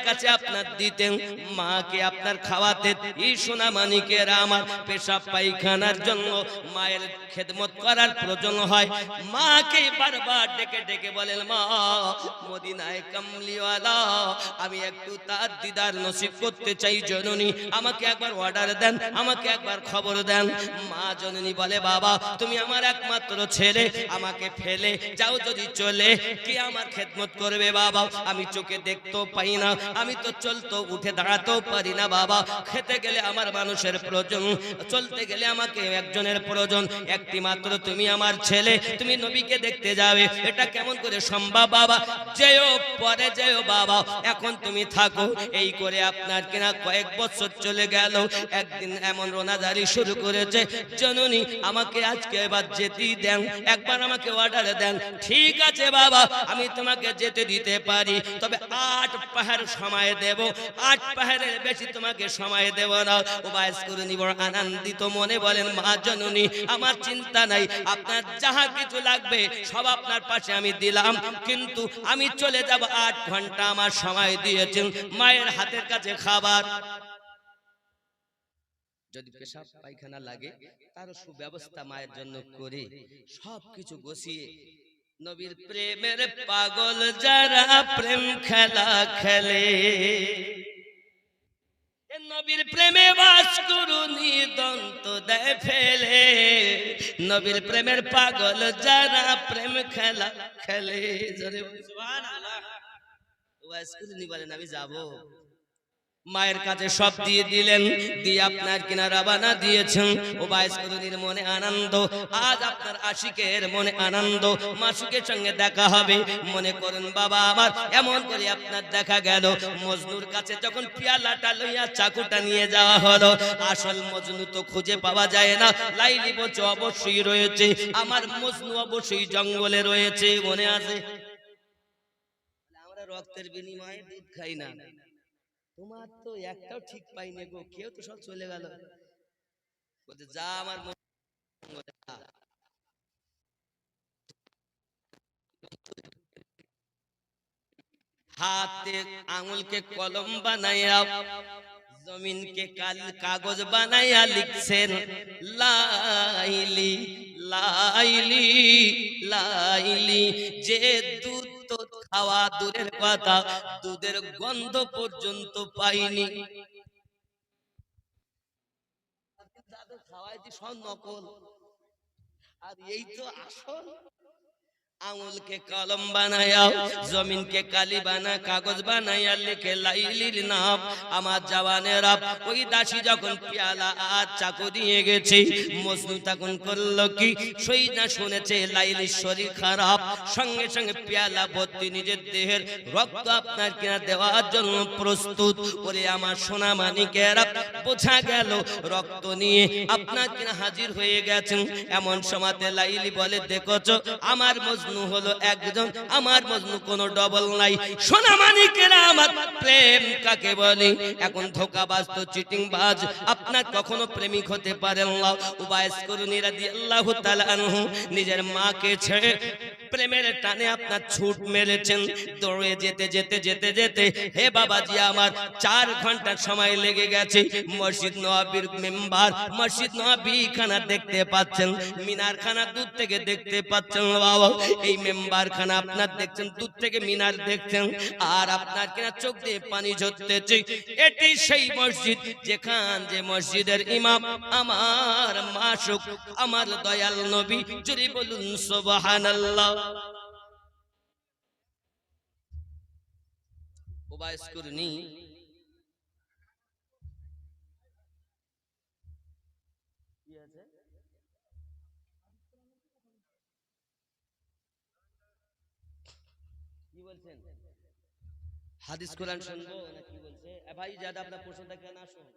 কাছে আপনার দিতেন, মাকে আপনার খাওয়াতেন। এই সোনা মানিকেরা আমার পেশাব পায়খানার জন্য মায়ের খেদমত করার প্রয়োজন হয়, মাকে বারবার ডেকে ডেকে বলেন, মা মদিনায় কামলিওয়ালা, আমি একটু তার দিদার নসিব করতে চাই জননী, আমাকে একবার অর্ডার দেন, আমাকে একবার খবর দেন। মা জননী বলে, বাবা তুমি আমার একমাত্র ছেলে, আমাকে ফেলে যাও যদি চলে, কে আমার খেদমত করবে বাবা? আমি চোখে দেখতেও পাই না, আমি তো চলতেও উঠে দাঁড়াতেও পারি না বাবা। খেতে গেলে আমার মানুষের প্রয়োজন, চলতে গেলে আমাকে একজনের প্রয়োজন, একটি মাত্র তুমি আমার ছেলে, তুমি নবীকে দেখতে যাবে, এটা কেমন করে সম্ভব বাবা? যেও পরে যেও বাবা, এখন তুমি থাকো। এই করে আপনার কিনা কয়েক বছর চলে গেল। একদিন এমন রোনাদারি শুরু করেছে, জননী আমাকে আজকে এবার যেতেই দেন, একবার আমাকে অর্ডার দেন। ঠিক আছে বাবা, আমি তোমাকে যেতে দিতে পারি, তবে 8 পাহাড় সময় দেব, 8 পাহাড়ের বেশি তোমাকে সময় দেব না। উবাইস কুরনি বড় আনন্দিত মনে বলেন, মা জননী আমার চিন্তা নাই, আপনার যাহা কিছু লাগবে সব আপনার পাশে আমি দিলাম, কিন্তু আমি চলে যাব, 8 ঘন্টা আমার সময় দিয়েছেন, মায়ের হাতের কাছে খাবার। যদি পেশাব পায়খানা লাগে তার সুব্যবস্থা মায়ের জন্য করে সবকিছু গুছিয়ে, নবীর প্রেমের পাগল যারা প্রেম খেলা খেলে, নবীর প্রেমে বাস করুনি দন্ত দেয় ফেলে, নবীর প্রেমের পাগল যারা প্রেম খেলা খেলে। জোরে সুবহানাল্লাহ। ওয়াজ করুনি বলেন, আমি যাব। মায়ের কাছে সব দিয়ে দিলেন, দিয়ে আপনার কিনা রওনা দিয়েছেন। ওবাইস কুরনির মনে আনন্দ, আজ আপনার আশিকের মনে আনন্দ, মাসুকের সঙ্গে দেখা হবে। মনে করুন বাবা আমার, এমন করে আপনার দেখা গেল, মজনুর কাছে যখন পেয়ালাটা লইয়া চাকুটা নিয়ে যাওয়া হলো, আসল মজনু তো খুঁজে পাওয়া যায় না। লাইলি বলছে অবশ্যই রয়েছে, আমার মজনু অবশ্যই জঙ্গলে রয়েছে, মনে আছে? আমরা রক্তের বিনিময়ে দুধ খাই না, তোমার তো একটাও ঠিক পাইনি গো, কেউ তো সব চলে গেল। বলতে যা আমার হাতে আঙুলকে কলম বানাইয়া, জমিনকে কাগজ বানাইয়া লিখছেন, লাইলি লাইলি লাইলি। যে দুধ তো খাওয়া দূরের কথা, দুধের গন্ধ পর্যন্ত পাইনি। দাদু খাওয়াইছি সব নকল, আর এই তো আসল। আঙুলকে কলম বানায়া, জমিনকে কালি বানা কাগজ বানাইয়া লিখে লাইলির নাম। আমার জওয়ানেরা, ওই দাসী যখন পেয়ালা আর চাকু দিয়ে গেছে, মজনু তখন করলো কি, সই না শুনেছে লাইলির শরীর খারাপ, সঙ্গে সঙ্গে পেয়ালা ভর্তি নিজের দেহের রক্ত আপনার কিনা দেওয়ার জন্য প্রস্তুত। ওরে আমার সোনা মানিকেরা, বোঝা গেল রক্ত নিয়ে আপনার কিনা হাজির হয়ে গেছেন। এমন সময়তে লাইলি বলে, দেখোছো আমার মজনু হলো একজন, আমার মজনু কোনো ডবল নাই। সোনা মানিকেরা আমার, প্রেম কাকে বলে? এখন ধোঁকাবাজ তো চিটিংবাজ, আপনার কখনো প্রেমিক হতে পারেন না। উবাইস কুরনি রাদিয়াল্লাহু তাআলা আনহু নিজের মাকে ছেড়ে প্রেমের টানে আপনার ছুট মেরেছেন। দৌড়ে যেতে যেতে যেতে যেতে, হে বাবাজি আমার, 4 ঘন্টা সময় লেগে গেছে। মসজিদ নববীর মেম্বার, মসজিদ নববী খানা দেখতে পাচ্ছেন, মিনার খানা দূর থেকে দেখতে পাচ্ছেন বাবা। এই মেম্বার খানা আপনার দেখছেন দূর থেকে, মিনার দেখছেন, আর আপনার কিনা চোখ দিয়ে পানি ঝরতেছে। এটি সেই মসজিদ যেখান যে মসজিদের ইমাম আমার মাসুক, আমার দয়াল নবী। জোরে বলুন সুবহানাল্লাহ। উবাইস কুরনি কি বলছেন? হাদিস কোরআন শুনবো না কি বলছে? ভাই যারা আপনার প্রশ্নটা কেন আসুন,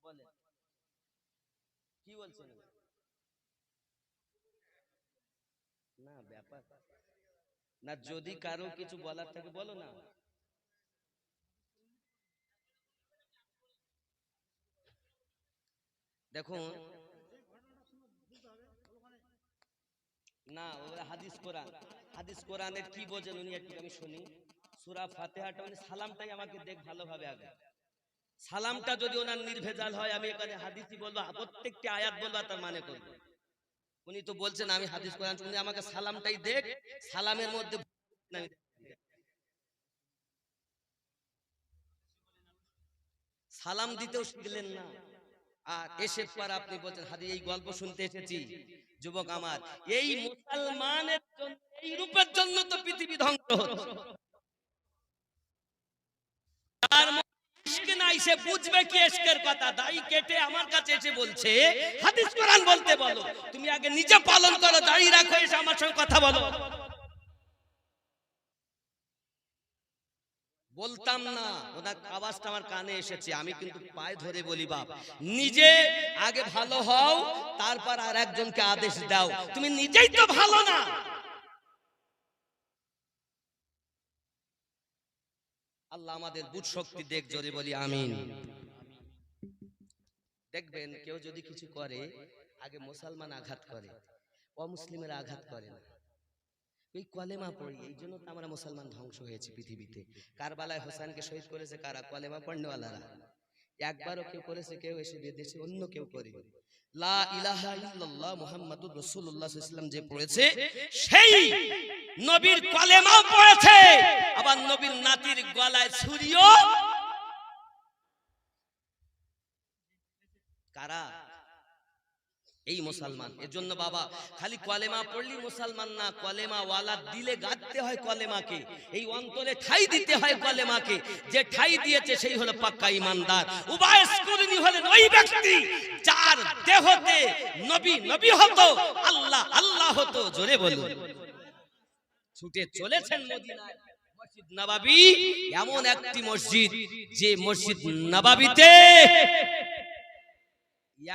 বলেন কি বলছেন? না ব্যাপার না, যদি কারো কিছু বলার থাকে বলো না। দেখুন না, ওরা হাদিস কোরআন, হাদিস কোরআনের কি বোঝেন উনি একটু আমি শুনি। সূরা ফাতিহাটা মানে সালামটাই আমাকে দেখ ভালোভাবে আগে। সালামটা যদি ওনার নির্ভেজাল হয়, আমি এখানে হাদিসই বলবো, প্রত্যেকটি আয়াত বলবো, তার মানে করব। উনি তো বলছেন আমি হাদিস কোরআন, উনি আমাকে সালামটাই দেখ, সালামের মধ্যে সালাম দিতেও শিখলেন না। আর এসে পর আপনি বলছেন হাদি এই গল্প শুনতে এসেছি। যুবক আমার, এই মুসলমানের জন্য, এই রূপের জন্য তো পৃথিবী ধ্বংস হচ্ছে। তার ইশকে নাই, সে বুঝবে কি ইশকের কথা। দাড়ি কেটে আমার কাছে এসে বলছে হাদিস কোরআন বলতে বলো, তুমি আগে নিজে পালন করো, দাড়ি রাখো, এসে আমার সঙ্গে কথা বলো। বলতাম না, ওনার আওয়াজটা আমার কানে এসেছে, আমি কিন্তু পায়ে ধরে বলি বাপ, নিজে আগে ভালো হও, তারপর আর একজনকে আদেশ দাও, তুমি নিজেই তো ভালো না। আল্লাহ আমাদের বুঝ শক্তি দেখ, জোরে বলি আমিন। দেখবেন কেউ যদি কিছু করে, আগে মুসলমান আঘাত করে, অমুসলিমের আঘাত করে না। এই কলেমা পড়ি, এই জন্য তো আমরা মুসলমান ধ্বংস হয়েছি পৃথিবীতে। কারবালায় হোসেনকে শহীদ করেছে কারা? কলেমা পড়নেওয়ালারা। একবারও কেউ করেছে? কেউ এসে বিদেশে অন্য কেউ করে। লা ইলাহা ইল্লাল্লাহ মুহাম্মাদুর রাসূলুল্লাহ সাল্লাল্লাহু আলাইহি ওয়াসাল্লাম যে পড়েছে, সেই নবীর কলেমাও পড়েছে, আবার নবীর নাতির গলায় ছুরিও। কারা? এই মুসলমান। এর জন্য বাবা, খালি কলেমা পড়লি মুসলমান না, কলেমা ওয়ালা দিলে গাঁথতে হয় কলেমাকে, এই অন্তরে ঠাই দিতে হয় কলেমাকে। যে ঠাই দিয়েছে সেই হলো পাক্কা ঈমানদার। উবাইস কুরনি হলেন ওই ব্যক্তি যার দেহতে নবী নবী হতো, আল্লাহ আল্লাহ হতো। জোরে বলুন। ছুটে চলেছেন মদিনায়। মসজিদ নববী এমন একটি মসজিদ, যে মসজিদ নববীতে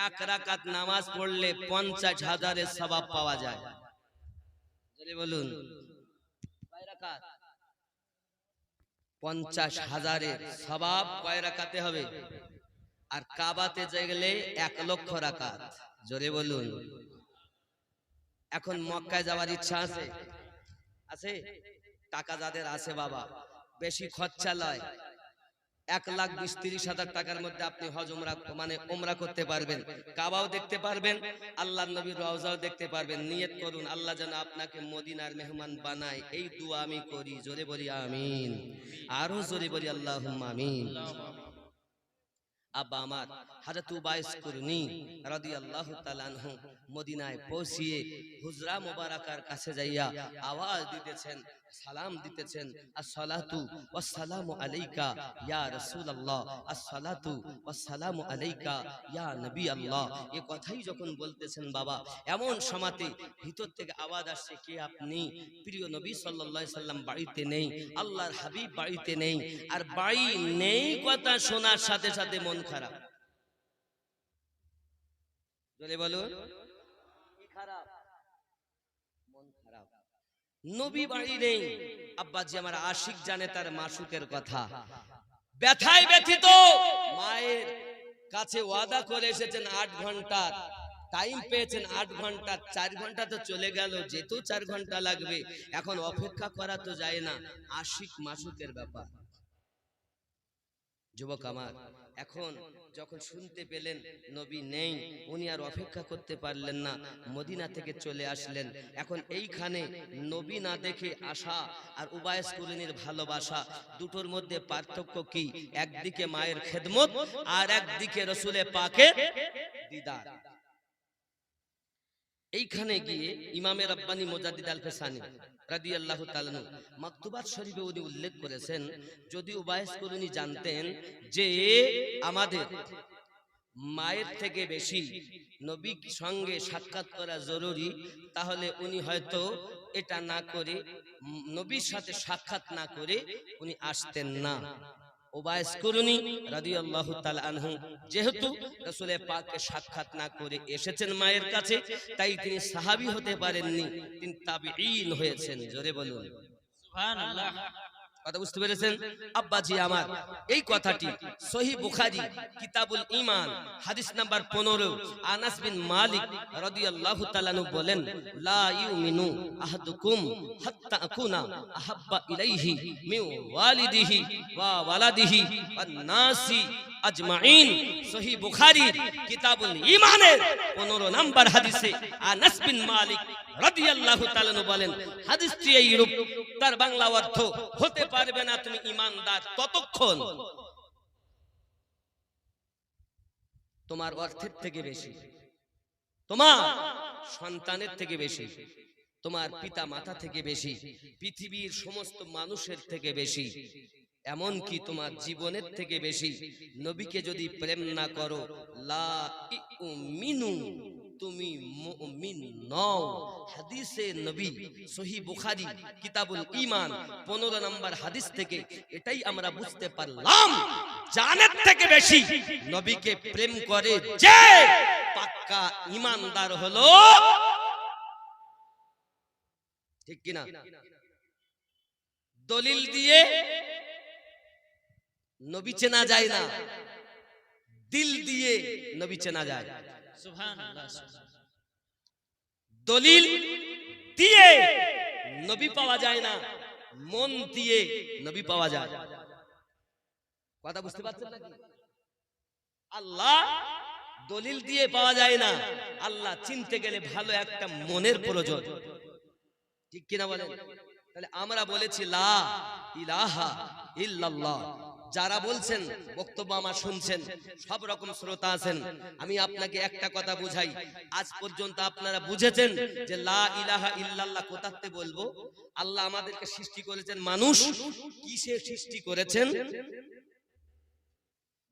এক রাকাত নামাজ পড়লে 50,000-এর সওয়াব পাওয়া যায়। জোরে বলুন। কয় রাকাত? 50,000-এর সওয়াব কয় রাকাতে হবে? আর কাবাতে গেলে 1,00,000 রাকাত। জোরে বলুন। এখন মক্কায় যাওয়ার ইচ্ছা আছে? আছে? টাকা যাদের আছে বাবা, বেশি খরচা লয়, 1,20,30,000 টাকার মধ্যে আপনি হজ উমরা মানে উমরা করতে পারবেন, কাবাও দেখতে পারবেন, আল্লাহর নবীর রওজাও দেখতে পারবেন। নিয়ত করুন আল্লাহ যেন আপনাকে মদিনার মেহমান বানায়, এই দোয়া আমি করি। জোরে বলি আমিন। আরো জোরে বলি আল্লাহুম্মা আমিন। আব্বা আমার হযরত উবাইস কুরনি রাদিয়াল্লাহু তাআলা আনহু মদিনায় পৌঁছিয়ে হুজরা মুবারাকার কাছে যাইয়া আওয়াজ দিতেছেন, সালাম দিতেছেন, আসসালাতু ওয়াসসালামু আলাইকা ইয়া রাসূলুল্লাহ, আসসালাতু ওয়াসসালামু আলাইকা ইয়া নবী আল্লাহ। এই কথাই যখন বলতেছেন বাবা, এমন সময়তে ভিতর থেকে আওয়াজ আসছে, কে আপনি? প্রিয় নবী সাল্লাল্লাহু আলাইহি সাল্লাম বাড়িতে নেই, আল্লাহর হাবিব বাড়িতে নেই। আর বাড়ি নেই কথা শোনার সাথে সাথে মন খারাপ। বলে বলো, কি খারাপ? মন খারাপ। নবী বাড়ি নেই। আব্বাজি আমার আশিক জানে তার মাসুকের কথা, ব্যথায় ব্যথিত। মায়ের কাছে ওয়াদা করে এসেছেন 8 ঘন্টা টাইম পেয়েছেন, 8 ঘন্টা, 4 ঘন্টা তো চলে গেল, যেতেও 4 ঘন্টা লাগবে। এখন অপেক্ষা করা তো যায় না, আশিক মাসুকের ব্যাপার। যুবক আমার, এখন যখন শুনতে পেলেন নবী নেই, উনি আর অপেক্ষা করতে পারলেন না, মদিনা থেকে চলে আসলেন। এখন এইখানে নবী না দেখে আসা আর উবাইস কুরনির ভালোবাসা, দুটোর মধ্যে পার্থক্য কি? একদিকে মায়ের খেদমত আর একদিকে রাসূলে পাকের দিদার। এইখানে গিয়ে ইমামে রাব্বানি মুজাদ্দিদ আল ফেসানি রাদিয়াল্লাহু তাআলা মাকতুবাত শরীফে উনি উল্লেখ করেছেন, যদি উবাইস কুরনি জানতেন যে আমাদের মায়ের থেকে বেশি নবীর সঙ্গে সাক্ষাৎ করা জরুরি, তাহলে উনি হয়তো এটা না করে, নবীর সাথে সাক্ষাৎ না করে উনি আসতেন না। উবাইস কুরনি রাদিয়াল্লাহু তাআলা আনহু যেহেতু রাসূলের পাককে সাক্ষাৎ না করে এসেছেন মায়ের কাছে, তাই তিনি সাহাবী হতে পারেননি, তিনি তাবিঈন হয়েছেন। জোরে বলুন সুবহানাল্লাহ। কথা বুঝতে পেরেছেন আব্বাজি আমার? এই কথাটি সহিহ বুখারী কিতাবুল ঈমান হাদিস নাম্বার 15, আনাস বিন মালিক রাদিয়াল্লাহু তাআলা আনহু বলেন, লা ইউমিনু আহাদুকুম হাত্তা আকুনা আহাব্বা ইলাইহি মিন ওয়ালিদিহি ওয়া ওয়ালাদিহি ওয়ান নাসি আজমাইন। সহিহ বুখারী কিতাবুল ঈমানের 15 নম্বর হাদিসে আনাস বিন মালিক রাদিয়াল্লাহু তাআলা আনহু বলেন, হাদিসটি এইরূপ, তার বাংলা অর্থ, হতে পারবে না তুমি ঈমানদার ততক্ষণ তোমার অর্থের থেকে বেশি, তোমার সন্তানের থেকে বেশি, তোমার পিতা মাতা থেকে বেশি, পৃথিবীর সমস্ত মানুষের থেকে বেশি, এমনকি তোমার জীবনের থেকে বেশি নবীকে যদি প্রেম না করো, লা ইউমিনু, তুমি মুমিন নও। হাদিসে নবী সহিহ বুখারী কিতাবুল ঈমান 15 নম্বর হাদিস থেকে এটাই আমরা বুঝতে পারলাম, জানের থেকে বেশি নবীকে প্রেম করে যে পাক্কা ঈমানদার হলো, ঠিক কিনা? দলিল দিয়ে নবী চেনা যায় না, দিল দিয়ে নবী চেনা যায়। সুবহানাল্লাহ। দলিল দিয়ে নবী পাওয়া যায় না, মন দিয়ে নবী পাওয়া যায়। কথা বুঝতে পারছেন নাকি? আল্লাহ দলিল দিয়ে পাওয়া যায় না, আল্লাহ চিনতে গেলে ভালো একটা মনের প্রয়োজন, ঠিক কিনা বলেন? তাহলে আমরা বলেছি লা ইলাহা ইল্লাল্লাহ। যারা বলছেন বক্তব্য আমার শুনছেন, সব রকম শ্রোতা আছেন, আমি আপনাকে একটা কথা বুঝাই, আজ পর্যন্ত আপনারা বুঝেছেন যে লা ইলাহা ইল্লাল্লাহ কোথাতে বলবো? আল্লাহ আমাদেরকে সৃষ্টি করেছেন, মানুষ কিসে সৃষ্টি করেছেন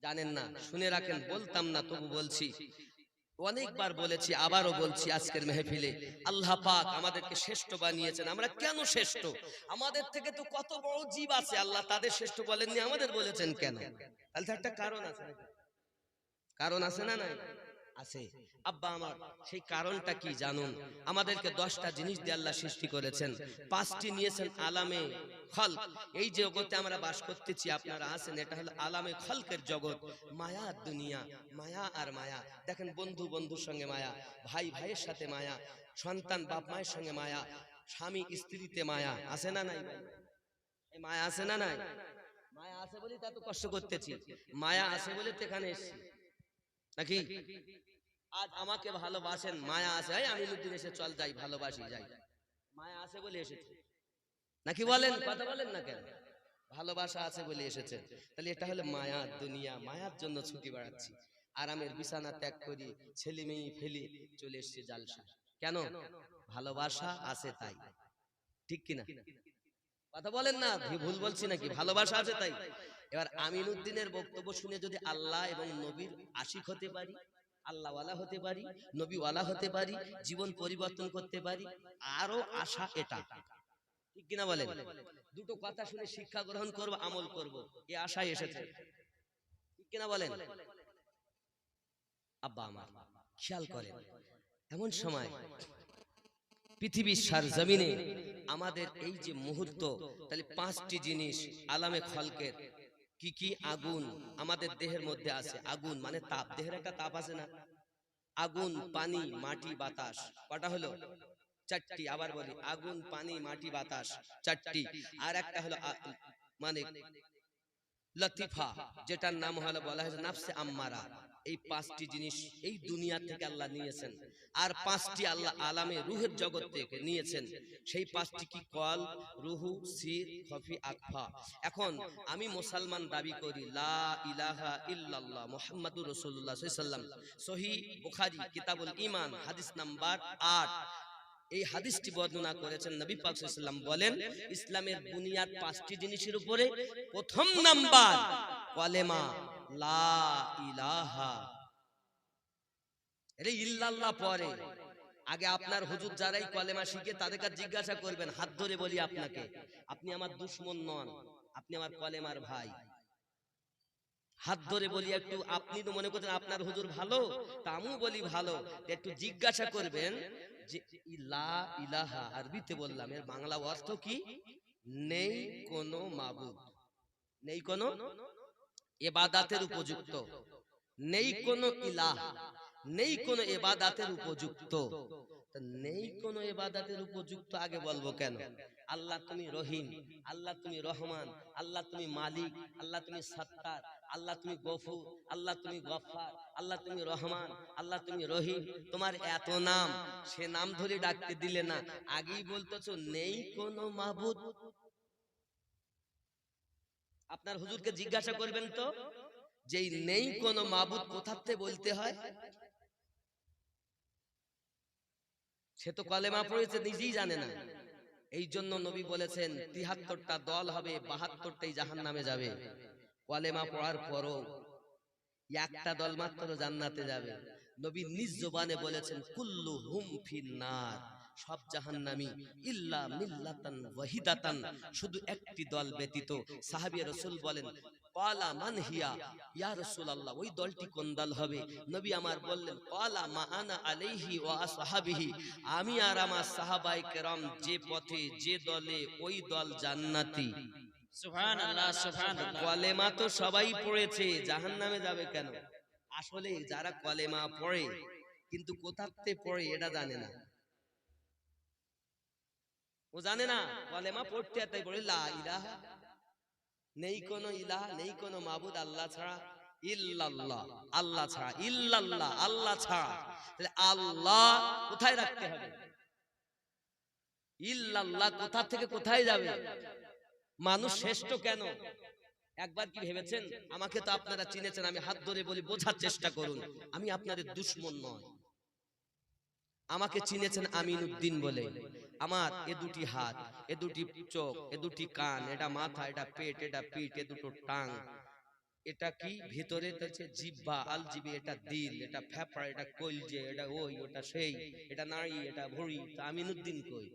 জানেন না? শুনে রাখেন, বলতাম না তবু বলছি, অনেকবার বলেছি, আবারও বলছি আজকের মেহফিলে, আল্লাহ পাক আমাদেরকে শ্রেষ্ঠ বানিয়েছেন। আমরা কেন শ্রেষ্ঠ? আমাদের থেকে তো কত বড় জীব আছে, আল্লাহ তাদের শ্রেষ্ঠ বলেননি, আমাদের বলেছেন কেন? তাহলে একটা কারণ আছে, কারণ আছে না? নাই আছে। আব্বা আমার, সেই কারণটা কি জানুন? আমাদেরকে 10টা জিনিস দিয়ে আল্লাহ সৃষ্টি করেছেন, 5টি নিয়েছেন আলামে খলক। এই জগতে আমরা বাস করতেছি, আপনারা আছেন, এটা হলো আলামে খলকের জগৎ, মায়া দুনিয়া, মায়া আর মায়া। দেখেন, বন্ধু বন্ধুর সঙ্গে মায়া, ভাই ভাইয়ের সাথে মায়া, সন্তান বাপ মায়ের সঙ্গে মায়া, স্বামী স্ত্রীতে মায়া, আছে না নাই? এই মায়া আছে না নাই? মায়া আছে বলেই তো এত কষ্ট করতেছি, মায়া আছে বলে তো এখানে এসেছি, নাকি? আজ আমাকে ভালোবাসেন, মায়া আছে, আমি আমিনুদ্দিন এসে চল যাই, ভালোবাসি যাই, মায়া আছে বলে এসেছে, নাকি বলেন? কথা বলেন না কেন? ভালোবাসা আছে বলে এসেছে। তাহলে এটা হলো মায়া দুনিয়া, মায়ার জন্য ছুটি বাড়াচ্ছি, আরামের বিছানা ত্যাগ করি, ছেলে মেয়ে ফেলি চলে এসেছি জালসা। কেন? ভালোবাসা আছে তাই, ঠিক কিনা? কথা বলেন না, ভুল বলছি নাকি? ভালোবাসা আছে তাই। এবার আমিনুদ্দিনের বক্তব্য শুনে যদি আল্লাহ এবং নবীর আশিক হতে পারি, আল্লাহওয়ালা হতে পারি, নবীওয়ালা হতে পারি, জীবন পরিবর্তন করতে পারি, আরো আশা এটা, ঠিক কিনা বলেন? দুটো কথা শুনে শিক্ষা গ্রহণ করব, আমল করব, এই আশায় এসেছে, ঠিক কিনা বলেন? আব্বা আমার, খেয়াল করেন, এমন সময় পৃথিবীর সারজমিনে আমাদের এই যে মুহূর্ত, তাহলে 5টি জিনিস আলামে খলকের কি কি? আগুন আমাদের দেহের মধ্যে আছে, আগুন মানে তাপ, দেহের একটা তাপ আছে না? আগুন, পানি, মাটি, বাতাস। কটা হলো? 4টি। আবার বলি, আগুন, পানি, মাটি, বাতাস, 4টি। আর একটা হলো মানে লতিফা, যেটার নাম হলো বলা হয়েছে নাফসে আম্মারা। এই 5টি জিনিস এই দুনিয়া থেকে আল্লাহ নিয়েছেন, আর 5টি আল্লাহ আলামে রুহের জগৎ থেকে নিয়েছেন। সেই 5টি কি? কল, রুহু, সির, খফি, আকফা। এখন আমি মুসলমান দাবি করি, লা ইলাহা ইল্লাল্লাহ মুহাম্মাদুর রাসূলুল্লাহ সাল্লাল্লাহু আলাইহি ওয়াসাল্লাম, সহিহ বুখারী কিতাবুল ঈমান হাদিস নাম্বার 8। এই হাদিসটি বর্ণনা করেছেন নবী পাক সাল্লাল্লাহু আলাইহি ওয়াসাল্লাম, বলেন ইসলামের বুনিয়াদ 5টি জিনিসের উপরে। প্রথম নাম্বার কলেমা, লা ইলাহা। এর ইল্লাল্লাহ পরে, আগে আপনার হুজুর যারাই কলেমা শিখে তাদেরকে জিজ্ঞাসা করবেন, হাত ধরে বলি আপনাকে, আপনি আমার দুশমন নন, আপনি আমার কলেমার ভাই। হাত ধরে বলি একটু, আপনি তো মনে করছেন আপনার হুজুর ভালো, তা আমিও বলি ভালো, একটু জিজ্ঞাসা করবেন যে লা ইলাহা আরবিতে বললাম, এর বাংলা অর্থ কি? নেই কোনো মাবুদ, নেই কোনো ইবাদতের উপযুক্ত, নেই কোনো ইলাহ, নেই কোনো ইবাদতের উপযুক্ত। নেই কোনো ইবাদতের উপযুক্ত আগে বলবো কেন? আল্লাহ তুমি রহিম, আল্লাহ তুমি রহমান, আল্লাহ তুমি মালিক, আল্লাহ তুমি সত্তার, আল্লাহ তুমি গফুর, আল্লাহ তুমি গফফার, আল্লাহ তুমি রহমান, আল্লাহ তুমি রহিম। তোমার এত নাম, সে নাম ধরে ডাকতে দিলে না, আগেই বলতেছো নেই কোনো মাবুদ। আপনার হুজুরকে জিজ্ঞাসা করবেন তো, যে নেই কোনো মাবুদ কোথাতে বলতে হয়? সে তো কলেমা পড়েছে, নিজেই জানে না। এই জন্য নবী বলেছেন ৭৩টা দল হবে, ৭২টাই জাহান্নামে যাবে। কলেমা পড়ার পরও একটা দল মাত্র জান্নাতে যাবে। নবী নিজ জবানে বলেছেন কুল্লুহুম ফিন্নার, সব জাহান্নামী ইল্লা মিল্লাতান ওয়াহিদাতান, শুধু একটি দল ব্যতীত। সাহাবী রাসূল বলেন ক্বালা মান হিয়া ইয়া রাসূলুল্লাহ, ওই দলটি কোন দল হবে? নবী আমার বললেন ক্বালা মা আনা আলাইহি ওয়া আসহাবিহি, আমি আর আমার সাহাবায়ে কেরাম যে পথে যে দলে, ওই দল জান্নাতি। সুবহানাল্লাহ সুবহানাল্লাহ। কলেমা তো সবাই পড়েছে, জাহান্নামে যাবে কেন? আসলে যারা কলেমা পড়ে কিন্তু কোথাতে পড়ে এটা জানে না। ও জানে না কলেমা পড়তে, তাই বলে লা ইলাহা, নেই কোনো ইলাহ, নেই কোনো মাবুদ আল্লাহ ছাড়া, ইল্লাল্লাহ আল্লাহ ছাড়া, ইল্লাল্লাহ আল্লাহ ছাড়া। তাহলে আল্লাহ কোথায় রাখতে হবে? ইল্লাল্লাহ কোথা থেকে কোথায় যাবে? মানুষ শ্রেষ্ঠ কেন একবার কি ভেবেছেন? আমাকে তো আপনারা চিনেছেন, আমি হাত ধরে বলি বোঝার চেষ্টা করুন, আমি আপনাদের দুশমন নয়। আমাকে চিনেছেন আমিনউদ্দিন বলে। আমার এ দুটি হাত, এ দুটি চোখ, এ দুটি কান, এটা মাথা, এটা পেট, এটা পিঠ, এ দুটো টাং, এটা কি ভিতরে হচ্ছে জিহ্বা, আলজিবি, এটা দিল, এটা ফেফড়া, এটা কলজে, এটা ওই, ওটা সেই, এটা নাড়ি, এটা ভুঁড়ি। তা আমিনউদ্দিন কই?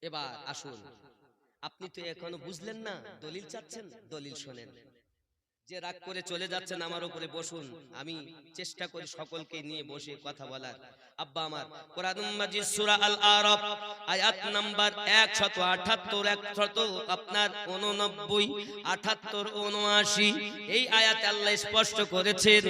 এবার আসুন, আপনি তো এখনো বুঝলেন না, দলিল চাচ্ছেন, দলিল শোনেন। যে রাগ করে চলে যাচ্ছেন আমার উপরে, বসুন, আমি চেষ্টা করি সকলকে নিয়ে বসে কথা বলার। আব্বা আমার, কোরআনুল মাজিদ সূরা আল আরাফ আয়াত নাম্বার 178 আপনার 89 78 79, এই আয়াতে আল্লাহ স্পষ্ট করেছেন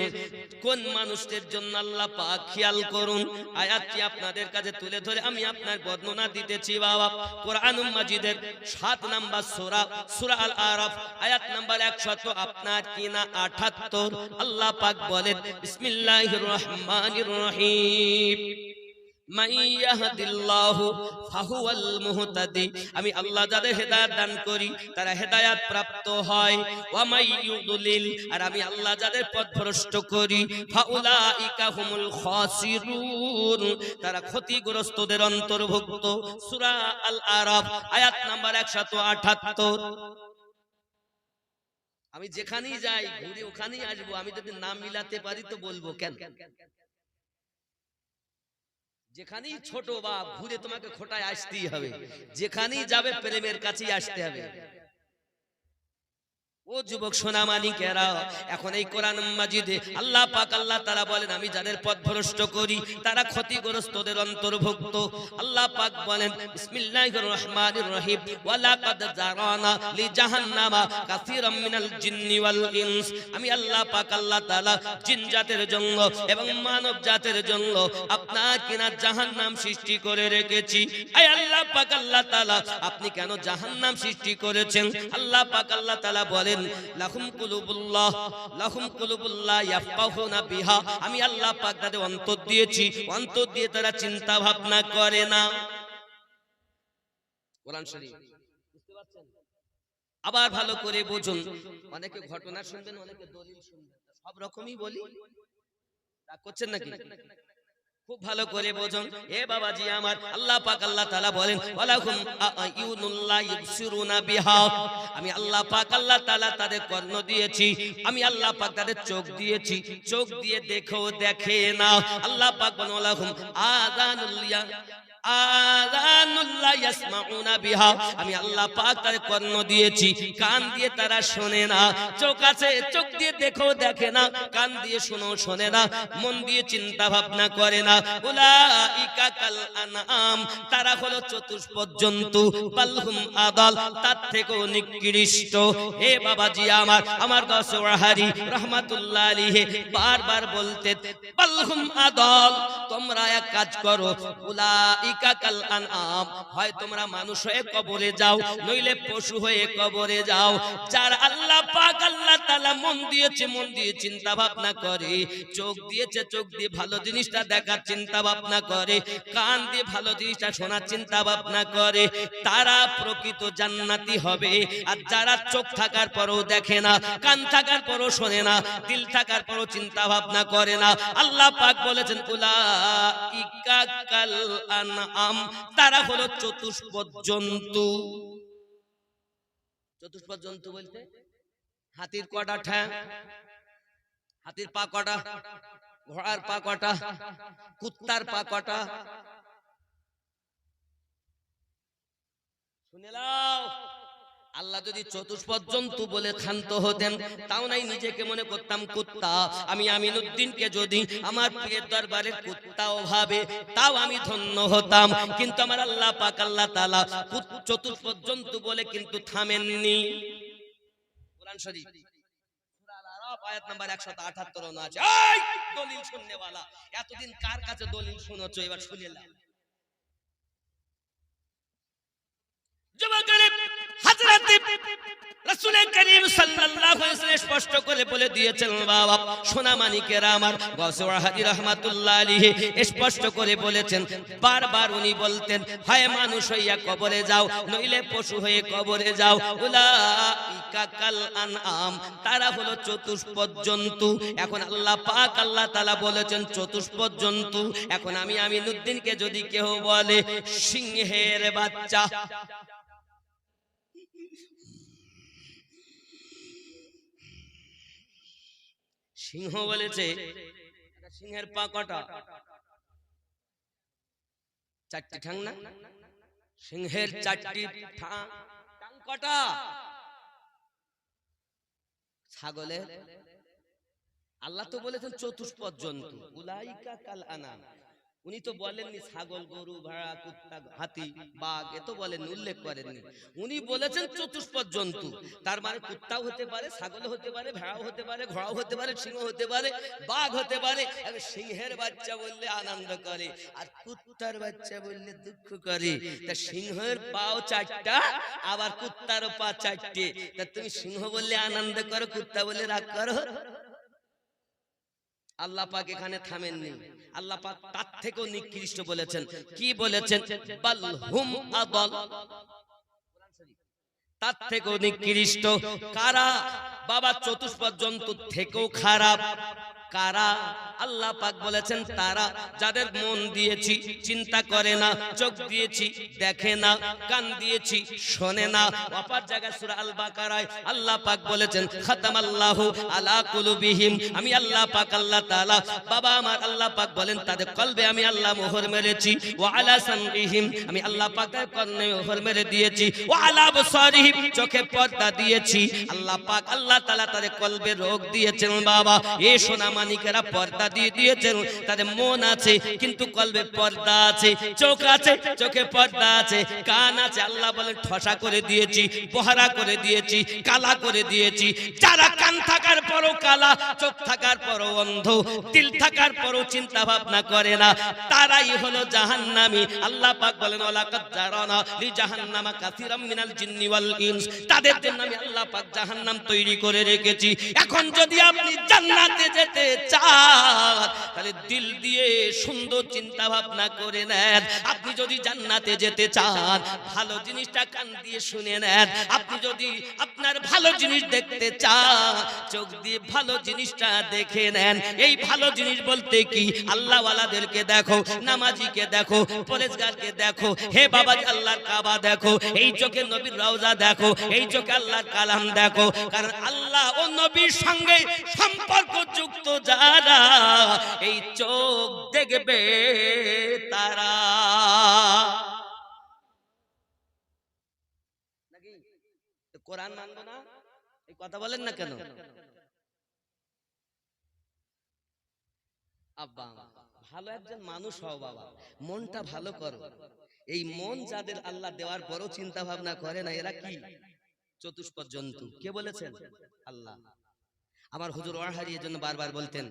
কোন মানুষদের জন্য। আল্লাহ পাক খেয়াল করুন, আয়াতটি আপনাদের কাছে তুলে ধরে আমি আপনার বর্ণনা দিতেছি। বাবা, কোরআনুল মাজিদের 7 নাম্বার সূরা, সূরা আল আরাফ আয়াত নাম্বার 100 আপনার কিনা 78, আল্লাহ পাক বলেন বিসমিল্লাহির রহমানির রহিম, মান ইয়াহদিল্লাহু ফাহুয়াল মুহতাদি, আমি আল্লাহ যাদের হেদায়েত দান করি তারা হেদায়েত প্রাপ্ত হয়। ওয়া মান ইউদ্লিল, আর আমি আল্লাহ যাদের পথভ্রষ্ট করি ফাউলাইকা হুমুল খাসিরুন, তারা ক্ষতিগ্রস্তদের অন্তর্ভুক্ত। সূরা আল আরাফ আয়াত নাম্বার 178। আমি যেখানেই যাই ঘুরে ওখানেই আসবো, আমি যদি নাম মিলাতে পারি তো বলবো কেন? যেখানেই ছোট বা ঘুরে তোমাকে খোটায় আসতেই হবে, যেখানেই যাবে প্রেমের কাছেই আসতে হবে। ও যুবক সোনামানিকেরা, এখন এই কোরআন মাজিদে আল্লাহ পাক আল্লাহ তাআলা বলেন আমি যাদের পথভ্রষ্ট করি তারা ক্ষতিগ্রস্তদের অন্তর্ভুক্ত। আল্লাহ পাক বলেন বিসমিল্লাহির রহমানির রহিম, ওয়া লাকাদ জারানা লি জাহান্নামা কাসীরাম মিনাল জিন্নি ওয়াল ইনস, আমি আল্লাহ পাক আল্লাহ তাআলা জিন জাতের জন্য এবং মানব জাতের জন্য আপনার কিনা জাহান্নাম সৃষ্টি করে রেখেছি। আয় আল্লাহ পাক আল্লাহ তাআলা আপনি কেন জাহান্নাম সৃষ্টি করেছেন? আল্লাহ পাক আল্লাহ তাআলা বলেন লাহুম কুলুবুল্লাহ ইয়াফকাহুনা বিহা, আমি আল্লাহ পাক তাদের অন্তর দিয়েছি, অন্তর দিয়ে তারা চিন্তা ভাবনা করে না। কোরআন শরীফ বুঝতে পারছেন? আবার ভালো করে বুঝুন, অনেকে ঘটনা শুনবেন, অনেকে দলিল শুনবেন, সব রকমই বলি, রাগ করছেন নাকি? খুব ভালো করে বুঝুন এ বাবাজি আমার, আল্লাহ পাক আল্লাহ তাআলা বলেন ওয়ালাহুম আয়ুনুল্লাহ ইবসিরুনা বিহা, আমি আল্লাহ পাক আল্লাহ তাআলা তাদের কর্ণ দিয়েছি, আমি আল্লাহ পাক তাদের চোখ দিয়েছি, চোখ দিয়ে দেখেও দেখে না। আল্লাহ পাক বলেন ওয়ালাহুম আযানুল আযানুল্লাহ ইয়াসমাউনা বিহা, আমি আল্লাহ পাক তাদের কর্ণ দিয়েছি, কান দিয়ে তারা শোনে না, চোখ আছে চোখ দিয়ে দেখো দেখে না, কান দিয়ে শোনো শোনে না, মন দিয়ে চিন্তা ভাবনা করে না। উলাইকা কাল আনআম, তারা হলো চতুষ্পদ জন্তু, বালহুম আদাল, তার থেকেও নিকৃষ্ট। হে বাবাজি আমার গাছওয়াহারি রহমাতুল্লাহ আলাইহি বারবার বলতেন বালহুম আদাল, তোমরা এক কাজ করো, উলাইকা কাল আনআম, হয় তোমরা মানুষ হয়ে কবরে যাও, নইলে পশু হয়ে কবরে যাও। যার আল্লাহ পাক আল্লাহ তাআলা মন দিয়েছে, মন দিয়ে চিন্তা ভাবনা করে, চোখ দিয়েছে চোখ দিয়ে ভালো জিনিসটা দেখার চিন্তা ভাবনা করে, কান দিয়ে ভালো জিনিসটা শোনার চিন্তা ভাবনা করে, তারা প্রকৃত জান্নাতি হবে। আর যারা চোখ থাকার পরও দেখে না, কান থাকার পরও শোনে না, দিল থাকার পরও চিন্তা ভাবনা করে না, আল্লাহ পাক বলেছেন উলাইকা কাল আনআম, তারা হলো চতুষ্পদ জন্তু। চতুষ্পদ জন্তু বলতে হাতির কটা ঠ্যাং, হাতির পা কটা, ঘোড়ার পা কটা, কুত্তার পা কটা, শুনে নাও। আল্লাহ যদি চতুষ্পদ জন্তু বলে ক্ষান্ত হতেন, তাও নাই নিজেকে মনে করতাম কুত্তা, আমি আমিনউদ্দিনকে যদি আমার প্রিয়ের দরবারের কুত্তাও ভাবে, তাও আমি ধন্য হতাম। কিন্তু আমার আল্লাহ পাক আল্লাহ তাআলা চতুষ্পদ জন্তু বলে কিন্তু থামেননি। কোরআন শরীফ সূরা আল-আরাফ আয়াত নাম্বার 178 আছে। এই দলিল শুননেওয়ালা, এতদিন কার কাছে দলিল শুনেছো, এবার শুনে নাও। হযরত রাসূল করিম সাল্লাল্লাহু আলাইহি ওয়াসাল্লাম স্পষ্ট করে বলে দিয়েছেন, বাবা সোনা মানিকেরা আমার, গাছওয়াহারি রাহমাতুল্লাহ আলাইহি স্পষ্ট করে বলেছেন, বারবার উনি বলতেন হয় মানুষ হইয়া কবরে যাও, নইলে পশু হয়ে কবরে যাও। উলাইকা কাল আনআম, তারা হলো চতুষ্পদ জন্তু। এখন আল্লাহ পাক আল্লাহ তাআলা বলেছেন চতুষ্পদ জন্তু। এখন আমি আমিনউদ্দিনকে যদি কেউ বলে সিংহের বাচ্চা, সিংহ বলেছে, সিংহের পা কটা, চারটি ঠ্যাং না, সিংহের চারটি ঠ্যাং কটা, ছাগলের, আল্লাহ তো বলেছেন চতুষ্পদ জন্তু, উলাইকা কাল আনাম। উনি তো বলেননি ছাগল, গরু, ভেড়া, কুত্তা, হাতি, বাঘ, এ তো বলেননি, উল্লেখ করেননি। উনি বলেছেন চতুষ্পদ জন্তু, তার মানে কুত্তাও হতে পারে, ছাগল হতে পারে, ভেড়াও হতে পারে, ঘোড়াও হতে পারে, সিংহ হতে পারে, বাঘ হতে পারে। সিংহের বাচ্চা বললে আনন্দ করে, আর কুত্তার বাচ্চা বললে দুঃখ করে। তা সিংহের পাও চারটা, আবার কুত্তারও পা চারটে, তা তুমি সিংহ বললে আনন্দ করো, কুত্তা বললে রাগ করো। আল্লাহ পাক এখানে থামেননি, আল্লাহ পাক তার থেকেও নিকৃষ্ট বলেছেন। কি বলেছেন? বালহুম আদাল, তার থেকেও নিকৃষ্ট। কারা? বাবা চতুষ্পদ জন্তু থেকেও খারাপ। কারা? আল্লাহ পাক বলেছেন তারা যাদের মন দিয়েছি চিন্তা করে না, চোখ দিয়েছি দেখে না, কান দিয়েছি শোনে না। অপর জায়গায় সূরা আল বাকারায় আল্লাহ পাক বলেছেন খাতামাল্লাহু আলা কুলুবিহিম, আমি আল্লাহ পাক আল্লাহ তাআলা, বাবা আমার আল্লাহ পাক বলেন তাদের কলবে আমি আল্লাহ মোহর মেরেছি। ওয়া আলা সামইহিম, আমি আল্লাহ পাক তাদের কর্ণে মোহর মেরে দিয়েছি। ওয়া আলা আবসারিহিম, চোখে পর্দা দিয়েছি। আল্লাহ পাক আল্লাহ তাআলা তাদের কলবে রোগ দিয়েছেন। বাবা এ সোনা মানিকেরা পর্দা দিয়ে দিয়েছেন, তাদের মন আছে কিন্তু কলবে পর্দা আছে, চোখ আছে চোখে পর্দা আছে, কান আছে আল্লাহ বলেন ঠসা করে দিয়েছি, বহরা করে দিয়েছি, কালা করে দিয়েছি। যারা কান থাকার পরও কালা, চোখ থাকার পরও অন্ধ, দিল থাকার পরও চিন্তা ভাবনা করে না, তারাই হলো জাহান্নামী। আল্লাহ পাক বলেন ওয়ালাকাদ জারানা লি জাহান্নামা কাসীরাম মিনাল জিন্নি ওয়াল ইনস, তাদের জন্য আমি আল্লাহ পাক জাহান্নাম তৈরি করে রেখেছি। এখন যদি আপনি জান্নাতে যেতে চান, তাহলে দিল দিয়ে সুন্দর চিন্তা ভাবনা করে নেন। আপনি যদি জান্নাতে যেতে চান, ভালো জিনিসটা কান দিয়ে শুনে নেন। আপনি যদি আপনার ভালো জিনিস দেখতে চান, চোখ দিয়ে ভালো জিনিসটা দেখে নেন। এই ভালো জিনিস বলতে কি? আল্লাহওয়ালাদেরকে দেখো, নামাজিকে দেখো, পরেজগারকে দেখো, হে বাবা আল্লাহর কাবা দেখো, এই চোখে নবীর রওজা দেখো, এই চোখে আল্লাহর কালাম দেখো। কারণ আল্লাহ ও নবীর সঙ্গে সম্পর্ক যুক্ত যারা এই চোখ দেখবে তারা। নাকি কোরআন মানবো না, এই কথা বলেন না কেন? আব্বা ভালো একজন মানুষ হও বাবা, মনটা ভালো করো। এই মন যাদের আল্লাহ দেওয়ার পরও চিন্তা ভাবনা করে না, এরা কি চতুষ্পদ জন্তু। কে বলেছেন? আল্লাহ। আমার হুজুর ওয়াহারি এর জন্য বারবার বলতেন,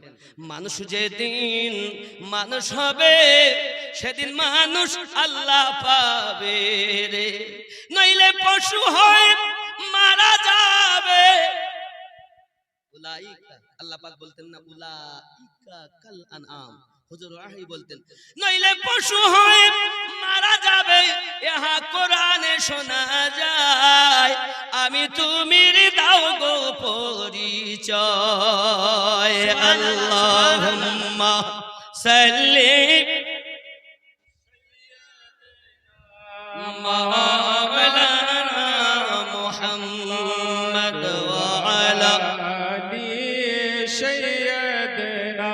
মানুষ যেদিন মানুষ হবে সেদিন মানুষ আল্লাহ পাবে রে, নইলে পশু হয় মারা যাবে। উলাইকা, আল্লাহ পাক বলতেন না উলাইকা কাল আনআম, হুজুর ওয়াহারি বলতেন নইলে পশু হয় মারা যাবে। ইহা কোরআনে শোনা যায়, আমি তুমির দাও গো পরিচয়। আল্লাহুম্মা সাল্লি মাওলানা মুহাম্মদ ওয়া আলা আলি সাইয়্যিদিনা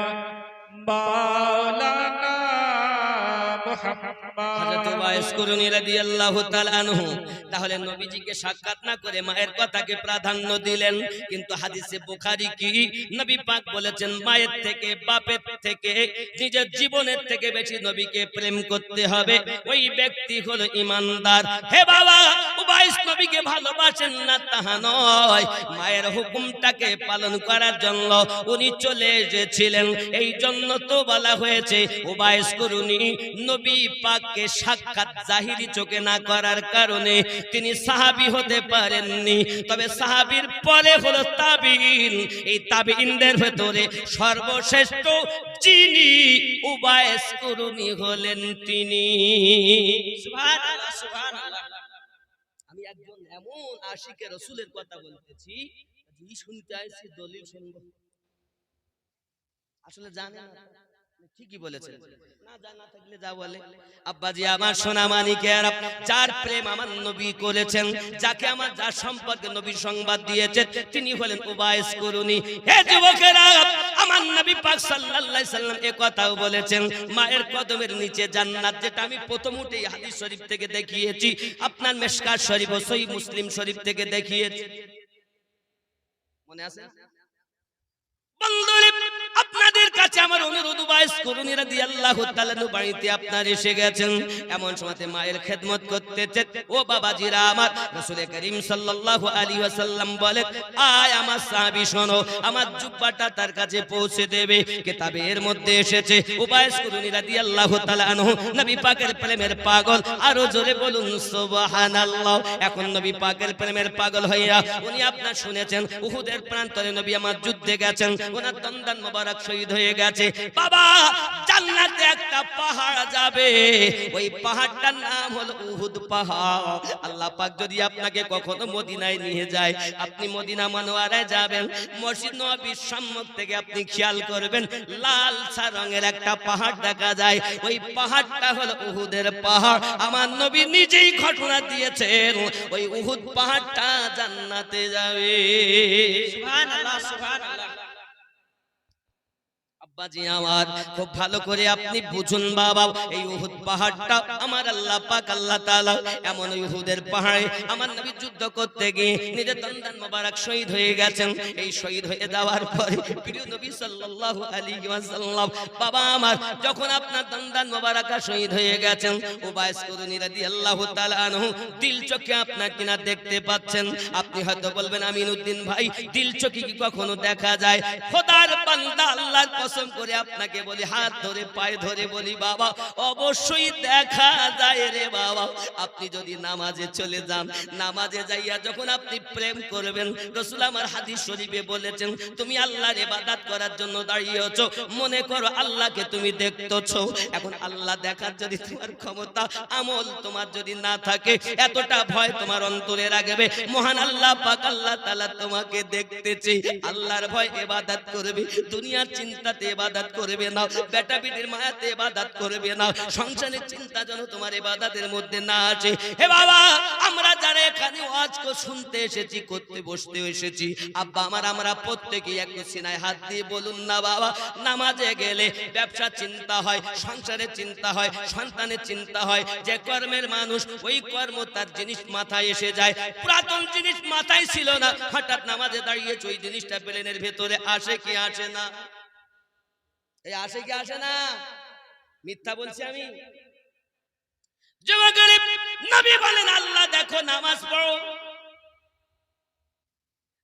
মাওলানা মুহাম্মদ। হযরত ওয়াইস কুরুনি রাদিয়াল্লাহু তাআলা আনহু তাহলে নবীজিকে সাক্ষাৎ না করে মায়ের কথাকে প্রাধান্য দিলেন। কিন্তু হাদিসে বুখারী কি নবী পাক বলেছেন, মায়ের থেকে বাপের থেকে নিজের জীবনের থেকে বেশি নবীকে প্রেম করতে হবে, ওই ব্যক্তি হলো ঈমানদার। হে বাবা, ওয়াইস নবীকে ভালোবাসেন না তাহা নয়, মায়ের হুকুমটাকে পালন করার জন্য উনি চলে এসেছিলেন। এই জন্য তো বলা হয়েছে ওয়াইস কুরুনি নবী পাককে সাক্ষাৎ জাহিরি চোখে না করার কারণে তিনি সাহাবী হতে পারেননি। তবে সাহাবীর পরে হলো তাবিঈন। এই তাবিঈনদের ভেতরে সর্বশ্রেষ্ঠ যিনি উবাইস কুরুনি হলেন তিনি। সুবহানাল্লাহ সুবহানাল্লাহ। আমি একজন এমন আশিকে রাসূলের কথা বলতেছি, যিনি শুনতে আইছি দলিল শুনবো। আসলে জানেন না, ঠিকই বলেছেন, না জানা থাকলে যা বলে। আব্বাজি আমার সোনা মানিকেরা, যার প্রেম আমার নবী করেছেন, যাকে আমার যার সম্পর্কে নবী সংবাদ দিয়েছেন, তিনি হলেন উবাইস কুরুনি। হে যুবকেরা, আমার নবী পাক সাল্লাল্লাহু আলাইহি সাল্লাম এই কথাও বলেছেন, মায়ের কদমের নিচে জান্নাত, যেটা আমি প্রথম উঠেই হাদিস শরীফ থেকে দেখিয়েছি, আপনার মিশকাত শরীফ ও সহিহ মুসলিম শরীফ থেকে দেখিয়েছি। মনে আছে? বন্ধুরে, আপনাদের কাছে আমার অনুরোধ, উবাইস কুরুনি রাদিয়াল্লাহু তাআলা বাড়িতে আপনার এসে গেছেন, এমন সময়তে মায়ের খেদমত করতেছেন। ও বাবাজিরা আমার, রাসূল করিম সাল্লাল্লাহু আলাইহি ওয়াসাল্লাম বলেন, আয় আমার সাহাবী শোনো, আমার জুব্বাটা তার কাছে পৌঁছে দেবে। কিতাবে এর মধ্যে এসেছে উবাইস কুরুনি রাদিয়াল্লাহু তাআলা আনহু নবী পাকের প্রেমের পাগল। আরো জোরে বলুন সুবহানাল্লাহ। এখন নবী পাকের প্রেমের পাগল হইয়া উনি আপনার শুনেছেন উহুদের প্রান্তরে নবী আমার যুদ্ধে গেছেন, ওনার দন্দান মোবারক শহীদ হয়ে গেছে। বাবা, জান্নাতে একটা পাহাড় যাবে, ওই পাহাড়টার নাম হলো উহুদ পাহাড়। আল্লাহ পাক যদি আপনাকে কখনো মদিনায় নিয়ে যায়, আপনি মদিনা মনোয়ারায় যাবেন, মসজিদ নববীর সম্মুখ থেকে আপনি খেয়াল করবেন, লাল রঙের একটা পাহাড় দেখা যায়, ওই পাহাড়টা হলো উহুদের পাহাড়। আমার নবী নিজেই ঘটনা দিয়েছেন, ওই উহুদ পাহাড়টা জান্নাতে যাবে। সুবহানাল্লাহ সুবহানাল্লাহ। আব্বাজি আমার, খুব ভালো করে আপনি বুঝুন বাবা, এই উহুদ পাহাড়টা আমার আল্লাহ পাক আল্লাহ তাআলা এমন উহুদের পাহাড়ে আমার নবী যুদ্ধ করতে গিয়ে নিজের দন্দান মোবারক শহীদ হয়ে গেছেন। এই শহীদ হয়ে যাওয়ার পরে প্রিয় নবী সাল্লাল্লাহু আলাইহি ওয়াসাল্লাম, বাবা আমার, যখন আপনার দন্দান মোবারক শহীদ হয়ে গেছেন, উবাইস কুরুনি রাদিয়াল্লাহু তাআলা আনহু দিল চোখে আপনার কিনা দেখতে পাচ্ছেন। আপনি হয়তো বলবেন, আমিনউদ্দিন ভাই, দিল চোখে কি কখনো দেখা যায়? খোদার বান্দা, আল্লাহর কসম করে আপনাকে বলি, হাত ধরে পায়ে ধরে বলি বাবা, অবশ্যই দেখা যায় রে বাবা। আপনি যদি নামাজে চলে যান, নামাজে যাইয়া যখন আপনি প্রেম করবেন, রাসূল আমার হাদিস শরীফে বলেছেন, তুমি আল্লাহর ইবাদত করার জন্য দাঁড়িয়েছো, মনে করো আল্লাহকে তুমি দেখতেছো। এখন আল্লাহ দেখার যদি তোমার ক্ষমতা আমল তোমার যদি না থাকে, এতটা ভয় তোমার অন্তরে রাখবে, মহান আল্লাহ পাক আল্লাহ তাআলা তোমাকে দেখতেছে, আল্লাহর ভয় ইবাদত করবে। করবে, দুনিয়ার চিন্তাতে ইবাদত করবে না, বেটা বিটির মায়াতে ইবাদত করবে না, সংসারের চিন্তা যেন তোমার ইবাদতের মধ্যে না আসে। হে বাবা, আমরা যারা এখানে ওয়াজ শুনতে এসেছি, করতে বসতে এসেছি, আব্বা আমার, আমরা প্রত্যেকেই একটু সিনায় হাত দিয়ে বলুন না বাবা, নামাজে গেলে ব্যবসার চিন্তা হয়, সংসারের চিন্তা হয়, সন্তানের চিন্তা হয়, যে কর্মের মানুষ ওই কর্ম তার জিনিস মাথায় এসে যায়। পুরাতন জিনিস মাথায় ছিল না, হঠাৎ নামাজে দাঁড়িয়েছে, ওই জিনিসটা ব্রেনের ভেতরে আসে কি আসে না? এই আসে কি আসে না? মিথ্যা বলছি আমি? যুবকের নবী বলেন আল্লাহ দেখো নামাজ পড়ো,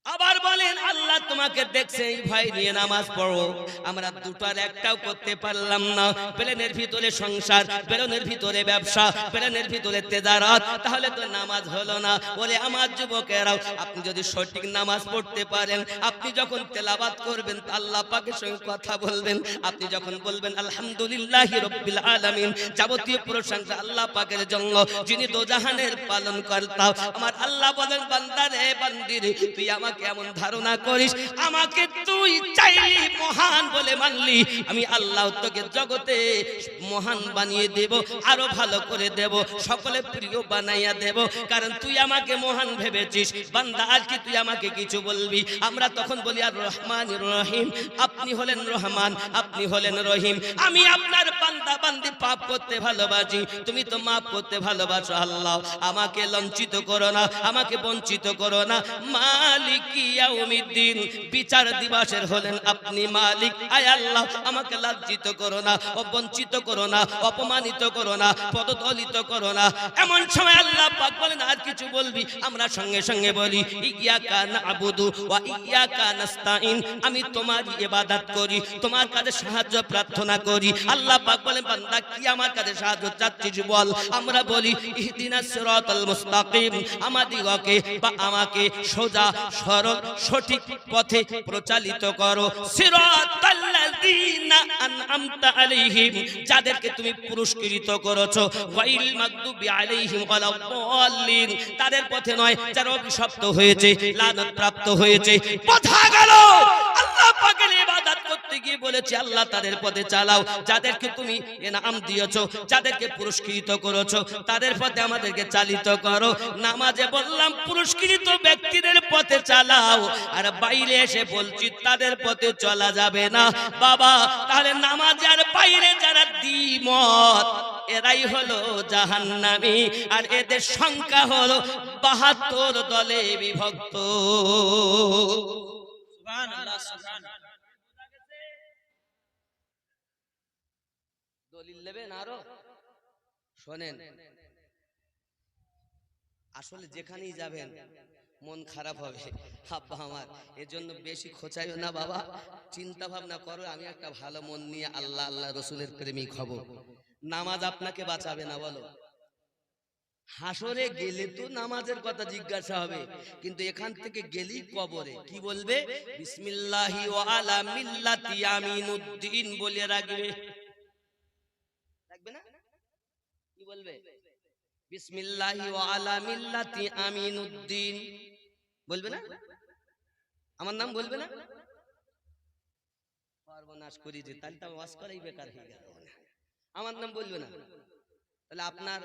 আবার বলেন আল্লাহ তোমাকে দেখছে, এই ভয় নিয়ে নামাজ পড়ো। আমরা দুটার একটাও করতে পারলাম না। প্লেনের ভিতরে সংসার, প্লেনের ভিতরে ব্যবসা, প্লেনের ভিতরে তেজারত, তাহলে তো নামাজ হলো না। বলে আমার যুবকেরাও, আপনি যদি সঠিক নামাজ পড়তে পারেন, আপনি যখন তেলাওয়াত করবেন আল্লাহ পাকের সঙ্গে কথা বলবেন, আপনি যখন বলবেন আলহামদুলিল্লাহি রাব্বিল আলামিন, যাবতীয় প্রশংসা আল্লাহ পাকের জন্য যিনি দোজাহানের পালন কর্তা। আমার আল্লাহ বলেন বান্দা রে বান্দি রে, তুই আমাকে এমন ধারণা করিস আমাকে তুই চাইলি মহান বলে মানলি, আমি আল্লাহ তোকে জগতে মহান বানিয়ে দেব, আরো ভালো করে দেব, সকলে প্রিয় বানাইয়া দেব, কারণ তুই আমাকে মহান ভেবেছিস। বান্দা আর কি তুই আমাকে কিছু বলবি? আমরা তখন বলি আর রহমানির রহিম, আপনি হলেন রহমান, আপনি হলেন রহিম, আমি আপনার বান্দা বান্দি পাপ করতে ভালোবাসি, তুমি তো মাফ করতে ভালোবাসো। আল্লাহ আমাকে লঞ্চিত করো না, আমাকে বঞ্চিত করো না। মালিক ইয়াউমিদ্দিন, বিচার দিবসের হলেন আপনি মালিক। আয় আল্লাহ আমাকে লজ্জিত করো না, বঞ্চিত করো না, অপমানিত করো না, পদদলিত করো না। এমন সময় আল্লাহ পাক বলেন আর কিছু বলবি? আমরা সঙ্গে সঙ্গে বলি ইয়াকা নাবুদু ওয়া ইয়াকা নাস্তাইন, আমি তোমার ইবাদত করি, তোমার কাছে সাহায্য প্রার্থনা করি। আল্লাহ পাক বলেন বান্দা কি আমার কাছে সাহায্য চাচ্ছিস বল? আমরা বলি ইহদিনাস সিরাতাল মুস্তাকিম, আমাদিগকে বা আমাকে সোজা সরল সঠিক পথে প্রচালিত করো। সিরাতাল্লাযীনা আনআমতা আলাইহিম, যাদেরকে তুমি পুরস্কৃত করেছো, গায়রিল মাগদুবি আলাইহিম ওয়ালাদ-দাল্লিন, তাদের পথে নয় যারা অভিশপ্ত হয়েছে, লানত প্রাপ্ত হয়েছে। কথা গেল আল্লাহ পাকের ইবাদত করতে গিয়ে বলেছে আল্লাহ তাদের পথে চালাও, যাদেরকে তুমি ইনাম দিয়েছো, যাদেরকে পুরস্কৃত করেছো, তাদের পথে আমাদেরকে চালিত করো। নামাজে বললাম পুরস্কৃত ব্যক্তিদের পথে চালাও, আর বাইরে এসে বলছি তাদের পথে চলা যাবে না। বাবা তাহলে নামাজ আর বাইরে যারা দ্বিমত, এরাই হলো জাহান্নামী, আর এদের সংখ্যা হলো ৭২ দলে বিভক্ত। সুবহানাল্লাহ, সুবহানাল্লাহ। দলিল নেবেন আরো? শোনেন, আসলে যেখানেই যাবেন মন খারাপ হবে আব্বা আমার, এজন্য বেশি খোঁচাইও না বাবা, চিন্তা ভাবনা করো আমি একটা ভালো মন নিয়ে আল্লাহ আল্লাহ রসুলের প্রেমিক হব। নামাজ আপনাকে বাঁচাবে না বলো? হাসরে গেলে তো নামাজের কথা জিজ্ঞাসা হবে, কিন্তু এখান থেকে গেলেই কবরে কি বলবে? বিসমিল্লাহি ওয়া আলা মিল্লাতি আমিনুদ্দিন বলে রাখবে, রাখবে না? কি বলবে? বিসমিল্লাহি ওয়া আলা মিল্লাতি আমিনুদ্দিন বলবে না? আমার নাম বলবে না? সর্বনাশ করি যে, তাহলে তো ওয়াজ করাই বেকার হয়ে গেল। আমার নাম বলবে না, তাহলে আপনার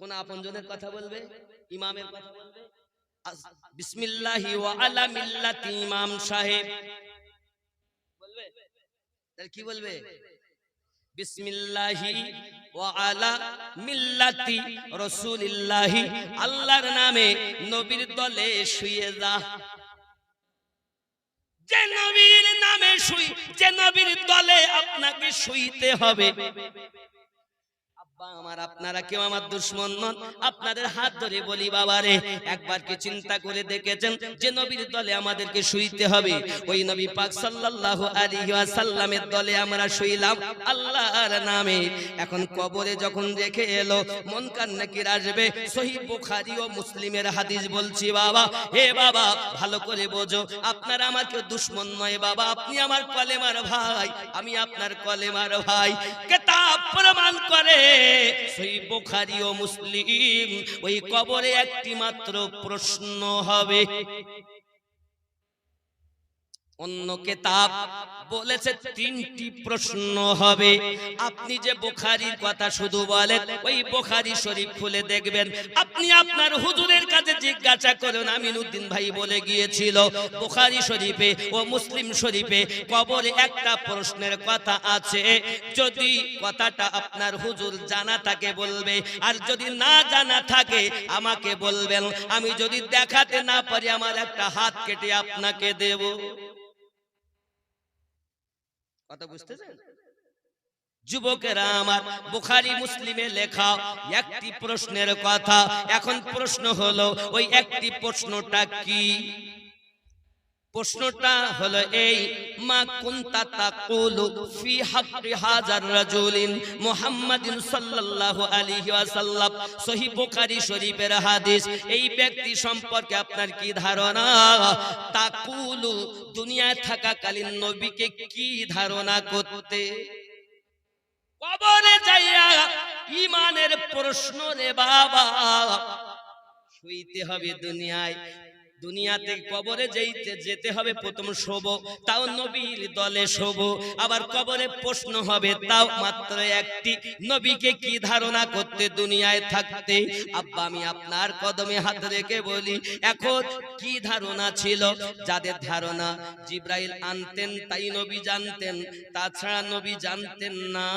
কোন আপনজনের কথা বলবে? ইমামের কথা বলবে? বিসমিল্লাহি ওয়া আলা মিল্লাতি ইমাম সাহেব বলবে? তাহলে কি বলবে? বিসমিল্লাহি ওয়া আলা মিল্লাতি রাসূলিল্লাহি, আল্লাহর নামে নবীর দলে শুয়ে যা। যে নবীর নামে শুই, যে নবীর দলে আপনাকে শুইতে হবে। আমার আপনারা কেউ আমার দুশমন নন, আপনাদের হাত ধরে বলি বাবারে, একবার কি চিন্তা করে দেখেছেন যে নবীর দলে আমাদেরকে শুইতে হবে? ওই নবী পাক সাল্লাল্লাহু আলাইহি ওয়াসাল্লামের দলে আমরা শুইলাম আল্লাহর নামে। এখন কবরে যখন রেখে এলো, মুনকার নাকির আসবে। সহিহ বুখারী ও মুসলিমের হাদিস বলছি বাবা, হে বাবা ভালো করে বোঝো, আপনারা আমার কেউ দুশমন নয় বাবা, আপনি আমার কলেমার ভাই, আমি আপনার কলেমার ভাই। কিতাব প্রমাণ করে, সহিহ বুখারী ও মুসলিম, ওই কবরে একটি মাত্র প্রশ্ন হবে, অন্য কিতাব বলেছে 3টি প্রশ্ন হবে। আপনি যে বুখারীর কথা শুধু বলেন, ওই বুখারী শরীফ খুলে দেখবেন। আপনি আপনার হুজুরের কাছে জিজ্ঞাসা করুন, আমিনউদ্দিন ভাই বলে গিয়েছিল বুখারী শরীফে ও মুসলিম শরীফে কবরে একটা প্রশ্নের কথা আছে। যদি কথাটা আপনার হুজুর জানা থাকে বলবে, আর যদি না জানা থাকে আমাকে বলবেন। আমি যদি দেখাতে না পারি আমার একটা হাত কেটে আপনাকে দেব। কথা বুঝতেছেন যুবকেরা আমার? বুখারী মুসলিমে লেখা একটি প্রশ্নের কথা। এখন প্রশ্ন হলো, ওই একটি প্রশ্নটা কি? প্রশ্নটা হলো এই, মা কুনতা তাকুলু ফি হাক্কি হাযার রাজুলিন মুহাম্মাদিন সাল্লাল্লাহু আলাইহি ওয়াসাল্লাম। সহিহ বুখারী শরীফের হাদিস। এই ব্যক্তি সম্পর্কে আপনার কি ধারণা? তাকুলু, দুনিয়ায় থাকাকালীন নবীকে কি ধারণা করতে? কবরে যাইয়া ঈমানের প্রশ্ন রে বাবা। শুইতে হবে দুনিয়ায়, দুনিয়াতে কবরে যেতে হবে প্রথম শোবো, তাও নবীর দলে শোবো। আবার কবরে প্রশ্ন হবে, তাও মাত্র একটি, নবীকে কি ধারণা করতে দুনিয়ায় থাকতে? আব্বা আমি আপনার কদমে হাত রেখে বলি, এখন কি ধারণা ছিল? যাদের ধারণা জিবরাইল আনতেন তাই নবী জানতেন, তাছাড়া নবী জানতেন না,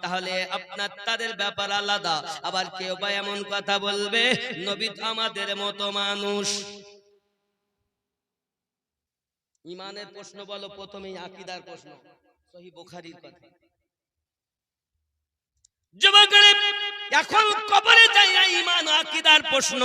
তাহলে আপনার তাদের ব্যাপার আলাদা। আবার কেউ বা এমন কথা বলবে, নবী তো আমাদের মতো মানুষ। ঈমানের প্রশ্ন বলো, প্রথমেই আকীদার প্রশ্ন, সহিহ বুখারীর কথা। যুবকেরা এখন কবরে যাইয়া ঈমান ও আকীদার প্রশ্ন।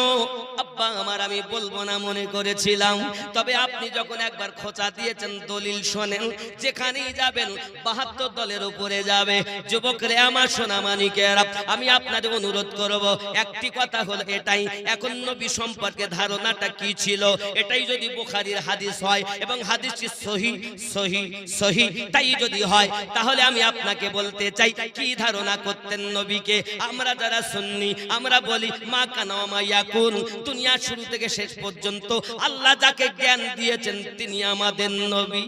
আব্বা আমার আমি বলবো না মনে করেছিলাম, তবে আপনি যখন একবার খোঁচা দিয়েছেন দলিল শোনেন, যেখানেই যাবেন 72 দলের উপরে যাবে। যুবকরা আমার সোনা মানিকেরা, আমি আপনাদের অনুরোধ করব, একটি কথা হলো এটাই, এখন নবী সম্পর্কে ধারণাটা কি ছিল, এটাই যদি বুখারীর হাদিস হয় এবং হাদিসটি সহিহ সহিহ সহিহ তাই যদি হয়, তাহলে আমি আপনাকে বলতে চাই কি ধারণা করতেন নবীকে। আমরা যারা সুন্নি আমরা বলি মা কানা ওয়া মা ইয়াকুন, দুনিয়া শুরু থেকে শেষ পর্যন্ত আল্লাহ যাকে জ্ঞান দিয়েছেন তিনি আমাদের নবী।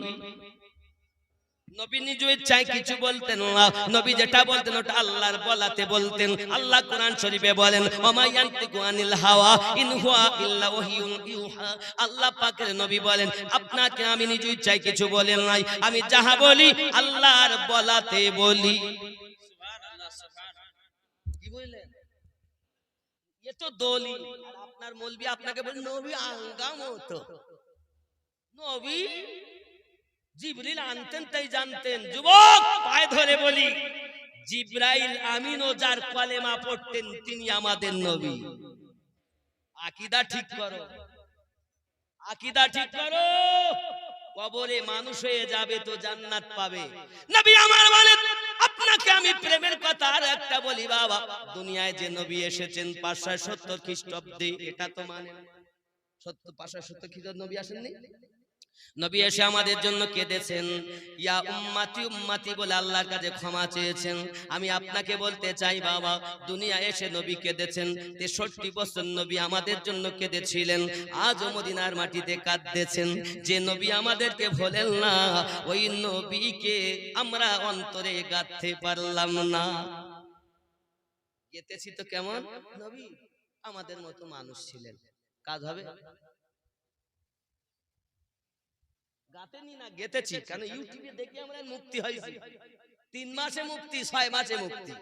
নবী নিজ ইচ্ছায় কিছু বলতেন না, নবী যেটা বলতেন ওটা আল্লাহর বলাতে বলতেন। আল্লাহ কোরআন শরীফে বলেন, ওয়া মা ইয়ানতিকু আনিল হাওয়া ইন হুয়া ইল্লা ওয়াহিয়ুন ইউহা। আল্লাহ পাকের নবী বলেন, আপনাকে আমি নিজ ইচ্ছায় কিছু বলেন নাই, আমি যাহা বলি আল্লাহর বলাতে বলি। সুবহানাল্লাহ, সুবহানাল্লাহ। কি বললেন? এ তো দলিল। আর আপনার মৌলবি আপনাকে বলেন নবী আঙ্গামত, নবী জিবরিল আনতেন তাই জানতেন। যুবক পায়ে ধরে বলি, জিবরাইল আমিনও যার কলেমা পড়তেন তিনি আমাদের নবী। আকীদা ঠিক করো, আকীদা ঠিক করো। কবরে মানুষ হয়ে যাবে তো জান্নাত পাবে। নবী আমার বলেন, আপনাকে আমি প্রেমের কথা আর একটা বলি বাবা, দুনিয়ায় যে নবী এসেছেন 570 খ্রিস্টাব্দে, এটা তো মানে 570 খ্রিস্টাব্দে নবী আসেননি? নবী এসে আমাদের জন্য কেঁদেছেন, ইয়া উম্মতি উম্মতি বলে আল্লাহর কাছে ক্ষমা চেয়েছেন। আমি আপনাকে বলতে চাই বাবা, দুনিয়া এসে নবী কেঁদেছেন, 63 বছর নবী আমাদের জন্য কেঁদেছিলেন, আজও মদিনার মাটিতে কাঁদতেছেন। যে নবী আমাদেরকে ভোলেন না, ওই নবীকে আমরা অন্তরে গাঁথতে পারলাম না। গেতেছি তো কেমন? নবী আমাদের মতো মানুষ ছিলেন, কাজ হবে? গাতেনি না, গেতেছি। কারণ ইউটিউবে দেখে আমরা মুক্তি হয়েছি, 3 মাসে মুক্তি, 6 মাসে মুক্তি।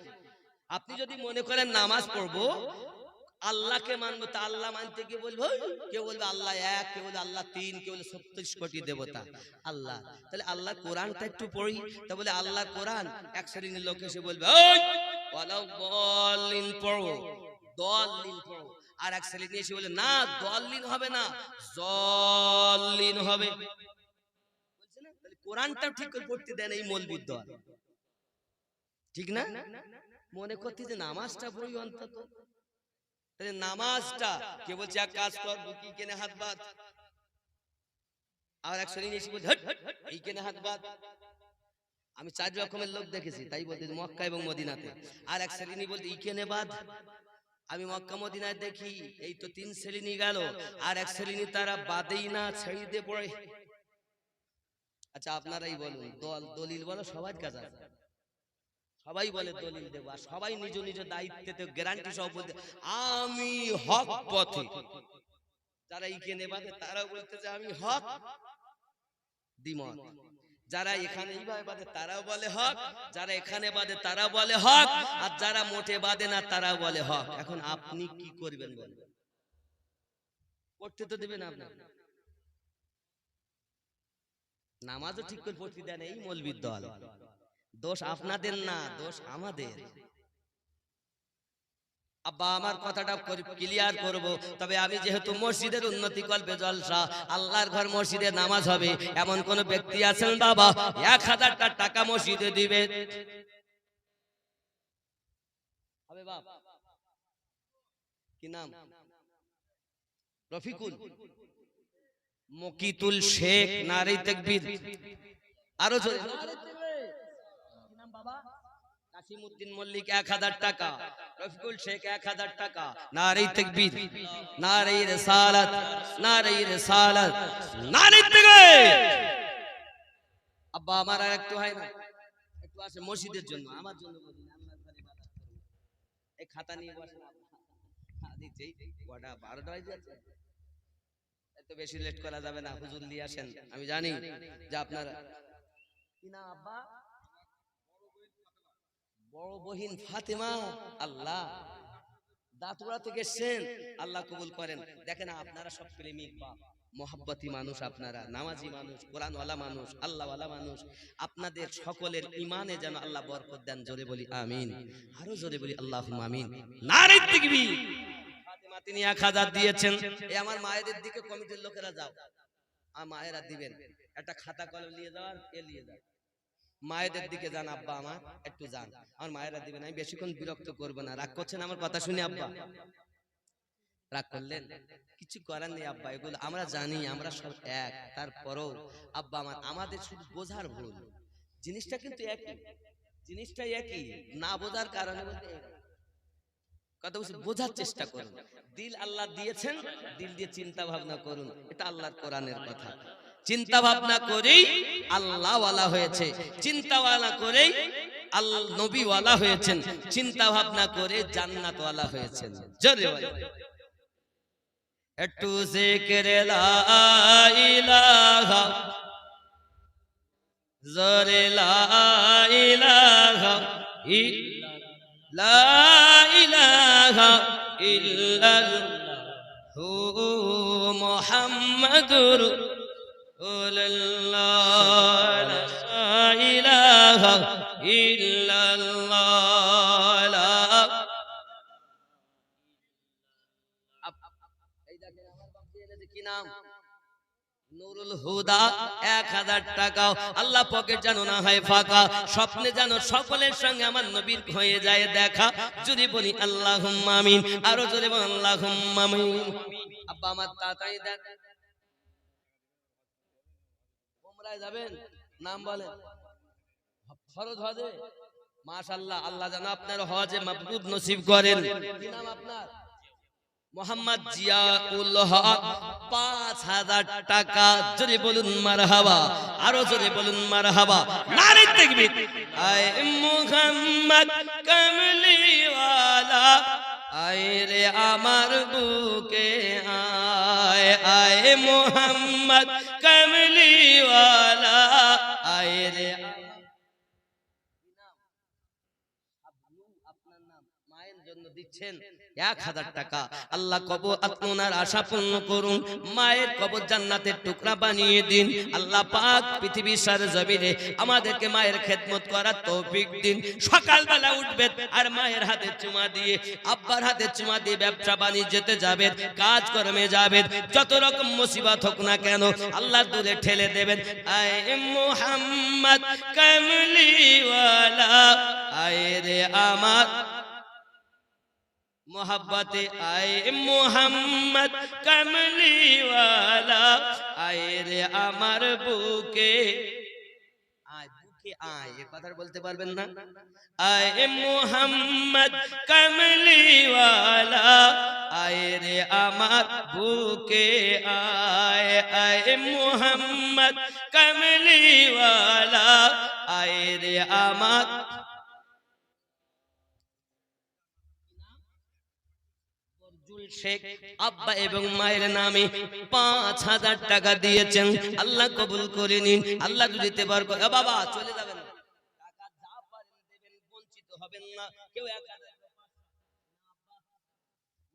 আপনি যদি মনে করেন নামাজ পড়বো আল্লাহকে মানবো, তা আল্লাহ মানতে গিয়ে বলবো, কেউ বলবে আল্লাহ এক, কেউ বলবে আল্লাহ 3, কেউ বলবে 36 কোটি দেবতা আল্লাহ। তাহলে আল্লাহ কোরআনটা একটু পড়ি, তা বলে আল্লাহর কোরআন। এক শ্রেণীর লোক এসে বলবে ওই ওয়ালাউ দাল্লিন পড়ো, দাল্লিন পড়ো। আর এক শ্রেণী এসে বলে না, দাল্লিন হবে না, জাল্লিন হবে। কোরআনটা ঠিক করে পড়তে দেন এই মৌলবীর দল, ঠিক না? মনে করতে যে নামাজটা পড়ি অন্তত, তাহলে নামাজটা কে বলছে এক কাজ কর, বুকি কেনে হাত বাঁধ। আর এক শ্রেণী এসে বলছে এই কেনে হাত বাঁধ। আমি 4 রকমের লোক দেখেছি, তাই বলতে মক্কা এবং মদিনাতে। আর এক শ্রেণী বলতে এই কেনে বাঁধ। আমি মক্কা মদিনায় দেখি এই তো 3 শ্রেণী গেল। আর এক শ্রেণী তারা বাদেই না, ছেড়ে দিয়ে পড়ে। আচ্ছা আপনারাই বলুন, দলিল বলো সবার কাছে আছে, সবাই বলে দলিল দেবো, আর সবাই নিজ নিজ দায়িত্বে গ্যারান্টি সহ বলতে আমি হক পথে। যারা এইখানে বাদে তারাও বলতেছে আমি হক, দ্বিমত। যারা এখানে এইভাবে বাদে তারাও বলে হক, যারা এখানে বাদে তারা বলে হক, আর যারা মোটে বাদে না তারাও বলে হক। এখন আপনি কি করবেন বলেন? পড়তে তো দেবেন আপনার, নামাজও ঠিক করে পড়তে দেন এই মৌলবীর দল। দোষ আপনাদের না, দোষ আমাদের। আব্বা আমার কথাটা ক্লিয়ার করব, তবে আমি যেহেতু মসজিদের উন্নতি কল্পে জলসা, আল্লাহর ঘর মসজিদে নামাজ হবে, এমন কোন ব্যক্তি আছেন বাবা 1000 টাকা মসজিদে দিবে? হবে বাপ? কি নাম? রফিকুল, মকিতুল শেখ, নারে তাকবীর। আরো জোরে নারে তাকবীর। কি নাম বাবা? কাসিমউদ্দিন মল্লিক 1000 টাকা, রফিকুল শেখ 1000 টাকা, নারে তাকবীর, নারে রিসালাত, নারে রিসালাত, নারে তাকবীর। আব্বা আমার আর একটু হয় না, একটু আসে মসজিদের জন্য, আমার জন্য বলি না, আল্লাহর ঘরে ইবাদত করব। এই খাতা নিয়ে বসেন আব্বা, দিতেই কটা 12টা বাজে যাচ্ছে, এত বেশি লেট করা যাবে না, হুজুর নিয়ে আসেন। আমি জানি যে আপনারা কি না আব্বা? বড় বহিন ফাতেমা, আল্লাহ দাতুরা থেকে এসেছেন, আল্লাহ কবুল করেন। দেখেন আপনারা সব প্রেমিক বাপ, মহব্বতী মানুষ, আপনারা নামাজি মানুষ, কোরআনওয়ালা মানুষ, আল্লাহওয়ালা মানুষ। আপনাদের সকলের ইমানে যেন আল্লাহ বরকত দেন। জোরে বলি আমিন, আরো জোরে বলি আল্লাহুম্মা আমিন। নারে তাকবীর। ফাতেমা তিনি 1000 দিয়েছেন। এই আমার মায়েদের দিকে কমিটির লোকেরা যাও, আর মায়েরা দিবেন, একটা খাতা কলম নিয়ে যাওয়ার এ নিয়ে যাও, মায়েদের দিকে যান আব্বা, আমার একটু যান, আমার মায়েরা দিবেন। আমি বেশিক্ষণ বিরক্ত করবো না, রাগ করছেন আমার কথা শুনে আব্বা? রাগ করলেন? কিছু করার নেই আব্বা, এগুলো আমরা জানি, আমরা সব এক। তারপরও আব্বা আমার, আমাদের শুধু বোঝার ভুল, জিনিসটা কিন্তু একই, জিনিসটাই একই, না বোঝার কারণে বলতে কথা বলছি, বোঝার চেষ্টা করুন। দিল আল্লাহ দিয়েছেন, দিল দিয়ে চিন্তা ভাবনা করুন, এটা আল্লাহর কোরআনের কথা। চিন্তা ভাবনা করেই আল্লাহ ওয়ালা হয়েছে, চিন্তা ওয়ালা করেই আল্লাহ নবী ওয়ালা হয়েছেন, চিন্তা ভাবনা করে জান্নাত ওয়ালা হয়েছেন। জোরে বলেন একটু জিকির লা ইলাহা, জোরে লা ইলাহা লা ইলাহা ইল্লাল্লাহু মুহাম্মাদুর রাসূলুল্লাহ, লা ইলাহা ইল্লাল্লাহ। এই দেখেন আমার বাপ দিয়ে এনেছে, কি নাম? নুরুল হুদা, 1000 টাকা। আল্লাহ পকেট জানো না হয় ফাঁকা, স্বপ্নে জানো সকলের সঙ্গে আমার নবীর হয়ে যায় দেখা। যদি বলি আল্লাহুম্মা আমিন, আরো জোরে বল আল্লাহুম্মা আমিন। আব্বা আমার তাড়াতাড়ি দেন, উমরায় যাবেন, নাম বলেন, ফরজ হজে। মাশাআল্লাহ, আল্লাহ যেন আপনার হজে মাবরুর নসিব করেন। কি নাম আপনার? মোহাম্মদ জিয়াউল হক, 5000 টাকা। জোরে বলুন মারহাবা, আরো জোরে বলুন মারহাবা, নারে তাকবীর। আয় মুহাম্মদ কামলিওয়ালা, আয় রে আমার বুকে আয়, আয় মুহাম্মদ কামলিওয়ালা, আয় রে। আপনার নাম, মায়ের জন্য দিচ্ছেন 1000 টাকা। আল্লাহ কবর আপনার আশা পূর্ণ করুন, মায়ের কবর জান্নাতের টুকরা বানিয়ে দিন। আল্লাহ পাক পৃথিবীর সারা জমিনে আমাদেরকে মায়ের খেদমত করার তৌফিক দিন। সকালবেলা উঠবেন আর মায়ের হাতে চুমা দিয়ে, আব্বার হাতে চুমা দিয়ে ব্যবসা বাণিজ্যতে যাবেন, কাজ কর্মে যাবেন, যত রকম মুসিবত হোক না কেন আল্লাহ দূরে ঠেলে দেবেন। আয় মুহাম্মদ কামলিওয়ালা, আয় রে আমার मोहब्बत आए मोहम्मद कमली वाला, आए रे अमर बुके। आज बुके আয় এ কথা বলতে পারবেন না? আয় মোহাম্মদ কমলিওয়ালা, আয় রে আমার বুকে আয়, আয় মোহাম্মদ কমলিওয়ালা, আয় রে আমার। শেখ আব্বা এবং মায়ের নামে 5,000 টাকা দিয়েছেন, আল্লাহ কবুল করে নিন। আল্লাহ যদি দিতে পারবো বাবা চলে যাবেন, টাকা যা পারেন দেবেন, বঞ্চিত হবেন না কেউ। 1000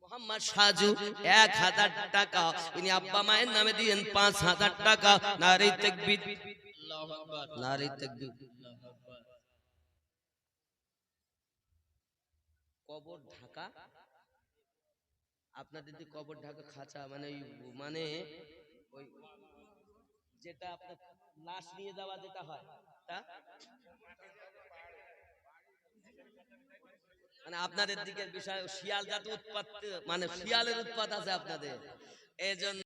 মোহাম্মদ সাজু 1000 টাকা ইনি আব্বা মায়ের নামে দিয়েন, 5,000 টাকা। নারে তাকবীর, আল্লাহু আকবার, নারে তাকবীর। আল্লাহু আকবার। কবর ঢাকা, আপনাদের যে কবর ঢাকা খাঁচা মানে মানে ওই যেটা আপনার লাশ নিয়ে যাওয়া যেটা হয় তা মানে আপনাদের দিকের বিষয় শিয়াল জাত উৎপাত, মানে শিয়ালের উৎপাত আছে আপনাদের, এই জন্য